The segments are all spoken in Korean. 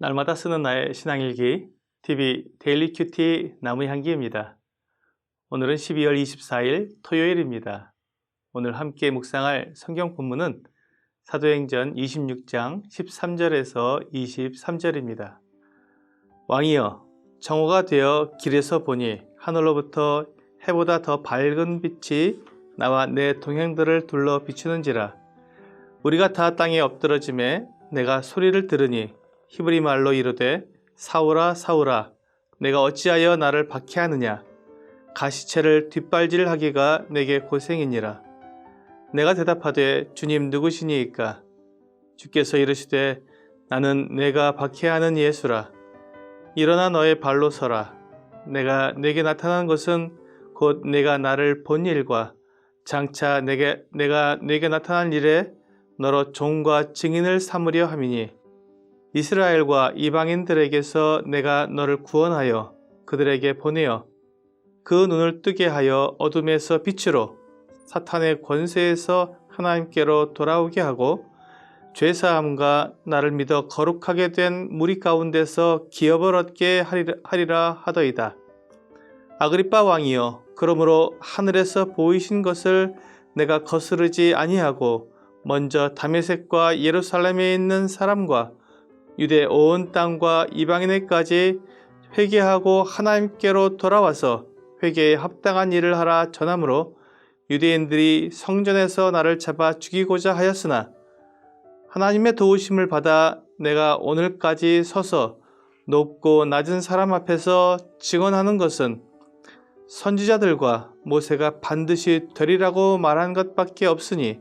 날마다 쓰는 나의 신앙일기 TV 데일리 큐티 나무의 향기입니다. 오늘은 12월 24일 토요일입니다. 오늘 함께 묵상할 성경 본문은 사도행전 26장 13절에서 23절입니다. 왕이여, 정오가 되어 길에서 보니 하늘로부터 해보다 더 밝은 빛이 나와 내 동행들을 둘러 비추는지라. 우리가 다 땅에 엎드러짐에 내가 소리를 들으니 히브리 말로 이르되 사울아 사울아 내가 어찌하여 나를 박해하느냐. 가시체를 뒷발질하기가 내게 고생이니라. 내가 대답하되 주님 누구시니이까. 주께서 이르시되 나는 내가 박해하는 예수라. 일어나 너의 발로 서라. 내가 내게 나타난 것은 곧 내가 나를 본 일과 장차 내가 내게 나타난 일에 너로 종과 증인을 삼으려 함이니 이스라엘과 이방인들에게서 내가 너를 구원하여 그들에게 보내어 그 눈을 뜨게 하여 어둠에서 빛으로 사탄의 권세에서 하나님께로 돌아오게 하고 죄사함과 나를 믿어 거룩하게 된 무리 가운데서 기업을 얻게 하리라 하더이다. 아그리빠 왕이여, 그러므로 하늘에서 보이신 것을 내가 거스르지 아니하고 먼저 다메섹과 예루살렘에 있는 사람과 유대 온 땅과 이방인에까지 회개하고 하나님께로 돌아와서 회개에 합당한 일을 하라 전하므로 유대인들이 성전에서 나를 잡아 죽이고자 하였으나 하나님의 도우심을 받아 내가 오늘까지 서서 높고 낮은 사람 앞에서 증언하는 것은 선지자들과 모세가 반드시 되리라고 말한 것밖에 없으니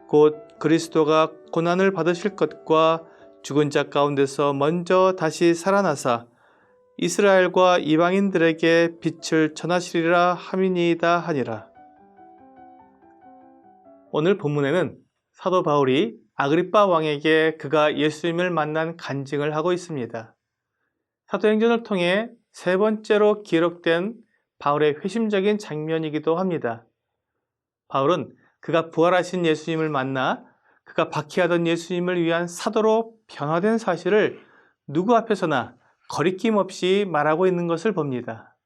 곧 그리스도가 고난을 받으실 것과 죽은 자 가운데서 먼저 다시 살아나사 이스라엘과 이방인들에게 빛을 전하시리라 함이니이다 하니라. 오늘 본문에는 사도 바울이 아그리빠 왕에게 그가 예수님을 만난 간증을 하고 있습니다. 사도행전을 통해 세 번째로 기록된 바울의 회심적인 장면이기도 합니다. 바울은 그가 부활하신 예수님을 만나 그가 박해하던 예수님을 위한 사도로 변화된 사실을 누구 앞에서나 거리낌 없이 말하고 있는 것을 봅니다.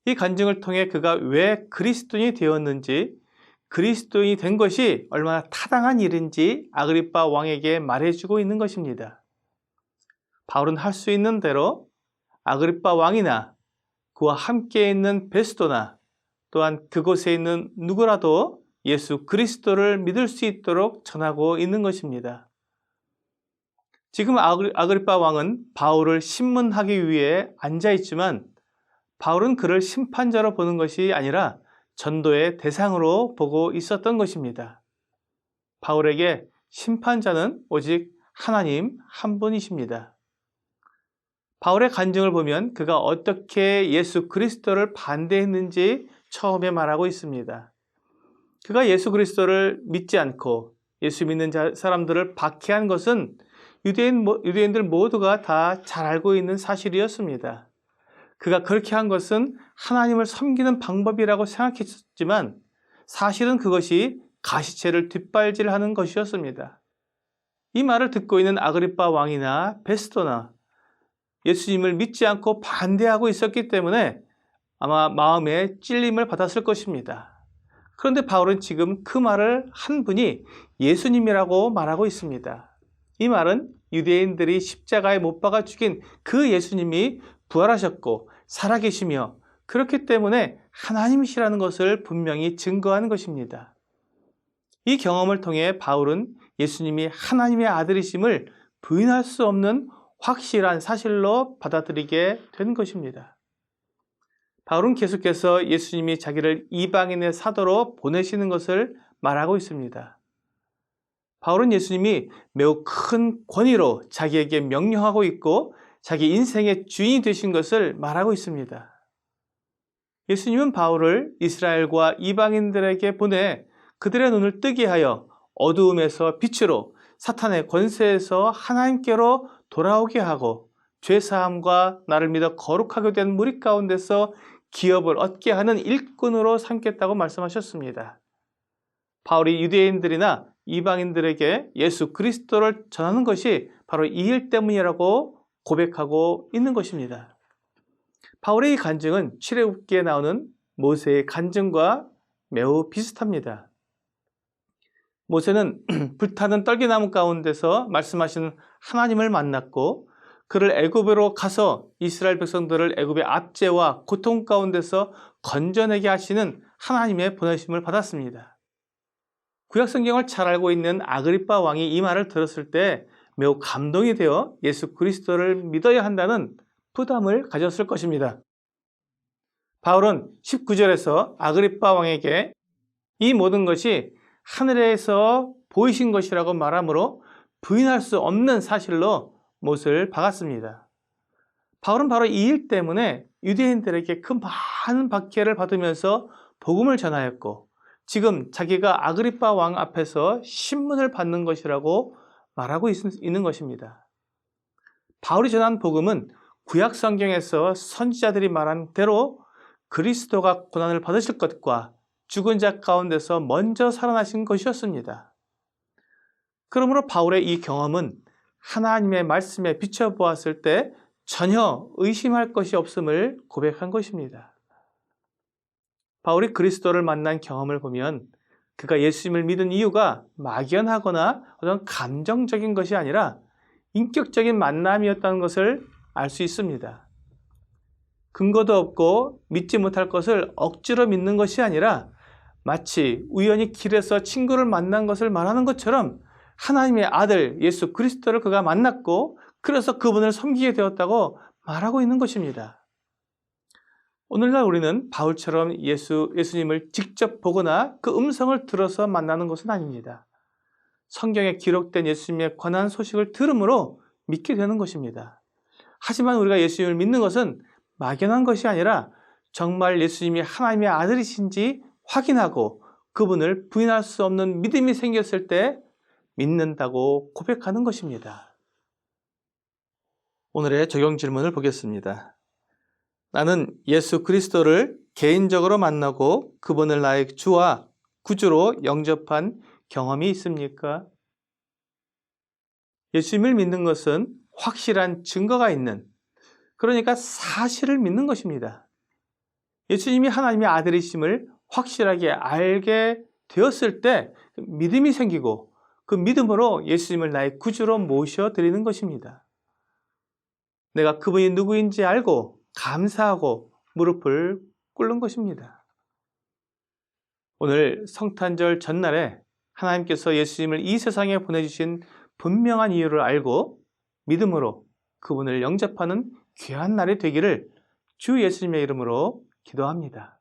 이 간증을 통해 그가 왜 그리스도인이 되었는지, 그리스도인이 된 것이 얼마나 타당한 일인지 아그리빠 왕에게 말해주고 있는 것입니다. 바울은 할 수 있는 대로 아그리빠 왕이나 그와 함께 있는 베스도나 또한 그곳에 있는 누구라도 예수 그리스도를 믿을 수 있도록 전하고 있는 것입니다. 지금 아그리빠 왕은 바울을 신문하기 위해 앉아있지만 바울은 그를 심판자로 보는 것이 아니라 전도의 대상으로 보고 있었던 것입니다. 바울에게 심판자는 오직 하나님 한 분이십니다. 바울의 간증을 보면 그가 어떻게 예수 그리스도를 반대했는지 처음에 말하고 있습니다. 그가 예수 그리스도를 믿지 않고 예수 믿는 사람들을 박해한 것은 유대인들 모두가 다 잘 알고 있는 사실이었습니다. 그가 그렇게 한 것은 하나님을 섬기는 방법이라고 생각했지만 사실은 그것이 가시체를 뒷발질하는 것이었습니다. 이 말을 듣고 있는 아그리빠 왕이나 베스도나 예수님을 믿지 않고 반대하고 있었기 때문에 아마 마음에 찔림을 받았을 것입니다. 그런데 바울은 지금 그 말을 한 분이 예수님이라고 말하고 있습니다. 이 말은 유대인들이 십자가에 못 박아 죽인 그 예수님이 부활하셨고 살아계시며 그렇기 때문에 하나님이시라는 것을 분명히 증거하는 것입니다. 이 경험을 통해 바울은 예수님이 하나님의 아들이심을 부인할 수 없는 확실한 사실로 받아들이게 된 것입니다. 바울은 계속해서 예수님이 자기를 이방인의 사도로 보내시는 것을 말하고 있습니다. 바울은 예수님이 매우 큰 권위로 자기에게 명령하고 있고 자기 인생의 주인이 되신 것을 말하고 있습니다. 예수님은 바울을 이스라엘과 이방인들에게 보내 그들의 눈을 뜨게 하여 어두움에서 빛으로 사탄의 권세에서 하나님께로 돌아오게 하고 죄사함과 나를 믿어 거룩하게 된 무리 가운데서 기업을 얻게 하는 일꾼으로 삼겠다고 말씀하셨습니다. 바울이 유대인들이나 이방인들에게 예수 그리스도를 전하는 것이 바로 이 일 때문이라고 고백하고 있는 것입니다. 바울의 이 간증은 출애굽기에 나오는 모세의 간증과 매우 비슷합니다. 모세는 불타는 떨기나무 가운데서 말씀하신 하나님을 만났고 그를 애굽으로 가서 이스라엘 백성들을 애굽의 압제와 고통 가운데서 건져내게 하시는 하나님의 보내심을 받았습니다. 구약 성경을 잘 알고 있는 아그리빠 왕이 이 말을 들었을 때 매우 감동이 되어 예수 그리스도를 믿어야 한다는 부담을 가졌을 것입니다. 바울은 19절에서 아그리빠 왕에게 이 모든 것이 하늘에서 보이신 것이라고 말하므로 부인할 수 없는 사실로 못을 박았습니다. 바울은 바로 이 일 때문에 유대인들에게 큰 많은 박해를 받으면서 복음을 전하였고 지금 자기가 아그리빠 왕 앞에서 신문을 받는 것이라고 말하고 있는 것입니다. 바울이 전한 복음은 구약 성경에서 선지자들이 말한 대로 그리스도가 고난을 받으실 것과 죽은 자 가운데서 먼저 살아나신 것이었습니다. 그러므로 바울의 이 경험은 하나님의 말씀에 비춰보았을 때 전혀 의심할 것이 없음을 고백한 것입니다. 바울이 그리스도를 만난 경험을 보면 그가 예수님을 믿은 이유가 막연하거나 어떤 감정적인 것이 아니라 인격적인 만남이었다는 것을 알 수 있습니다. 근거도 없고 믿지 못할 것을 억지로 믿는 것이 아니라 마치 우연히 길에서 친구를 만난 것을 말하는 것처럼 하나님의 아들 예수 그리스도를 그가 만났고 그래서 그분을 섬기게 되었다고 말하고 있는 것입니다. 오늘날 우리는 바울처럼 예수님을 직접 보거나 그 음성을 들어서 만나는 것은 아닙니다. 성경에 기록된 예수님의 권한 소식을 들음으로 믿게 되는 것입니다. 하지만 우리가 예수님을 믿는 것은 막연한 것이 아니라 정말 예수님이 하나님의 아들이신지 확인하고 그분을 부인할 수 없는 믿음이 생겼을 때 믿는다고 고백하는 것입니다. 오늘의 적용 질문을 보겠습니다. 나는 예수 그리스도를 개인적으로 만나고 그분을 나의 주와 구주로 영접한 경험이 있습니까? 예수님을 믿는 것은 확실한 증거가 있는, 그러니까 사실을 믿는 것입니다. 예수님이 하나님의 아들이심을 확실하게 알게 되었을 때 믿음이 생기고 그 믿음으로 예수님을 나의 구주로 모셔드리는 것입니다. 내가 그분이 누구인지 알고 감사하고 무릎을 꿇는 것입니다. 오늘 성탄절 전날에 하나님께서 예수님을 이 세상에 보내주신 분명한 이유를 알고 믿음으로 그분을 영접하는 귀한 날이 되기를 주 예수님의 이름으로 기도합니다.